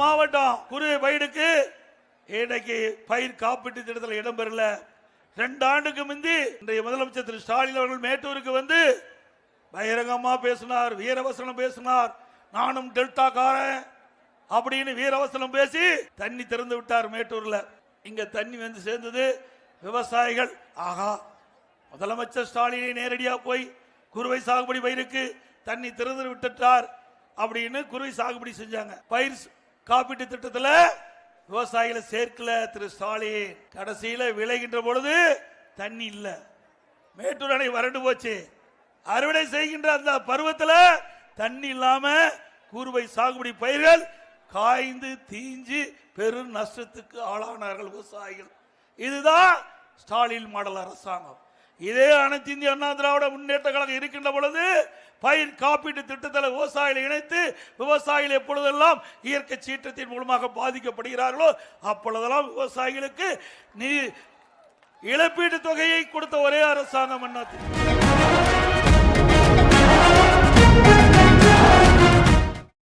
மாவட்டம் குறுவை பயிருக்கு இன்னைக்கு பயிர் காப்பீட்டு திட்டத்தில் இடம்பெறல. 2 ஆண்டுக்கு முந்தி இன்றைய முதலமைச்சர் திரு ஸ்டாலின் அவர்கள் மேட்டூருக்கு வந்து பகிரங்கமா பேசினார், வீரவசனம் பேசினார். நானும் டெல்டா காரன் அப்படின்னு வீரவசனம் பேசி தண்ணி திறந்து விட்டார் மேட்டூர்ல. இங்க தண்ணி வந்து சேர்ந்தது. விவசாயிகள் ஆகா, முதலமைச்சர் ஸ்டாலினை நேரடியா போய் குறுவை சாகுபடி பயிருக்கு தண்ணி திறந்து விட்டுட்டார் அப்படின்னு குறுவை சாகுபடி செஞ்சாங்க. பயிர் காப்பீட்டு திட்டத்தில் விவசாயிகளை சேர்க்கல திரு ஸ்டாலின். கடைசியில விளைகின்ற பொழுது தண்ணி இல்ல, மேட்டூர் அணை வறண்டு போச்சு. அறுவடை செய்கின்ற அந்த பருவத்தில் தண்ணி இல்லாம குறுவை சாகுபடி பயிர்கள் காய்ந்து தீஞ்சு பெரும் நஷ்டத்துக்கு ஆளானார்கள் விவசாயிகள். இதுதான் ஸ்டாலின் மாடல் அரசாங்கம். இதே அனைத்து இந்திய அண்ணா திராவிட முன்னேற்ற கழகம் இருக்கின்ற பொழுது பயிர் காப்பீட்டு திட்டத்தில் விவசாயிகளை இணைத்து விவசாயிகள் எப்பொழுதெல்லாம் இயற்கை சீற்றத்தின் மூலமாக பாதிக்கப்படுகிறார்களோ அப்பொழுதெல்லாம் விவசாயிகளுக்கு இழப்பீட்டு தொகையை கொடுத்த ஒரே அரசாங்கம் அண்ணா.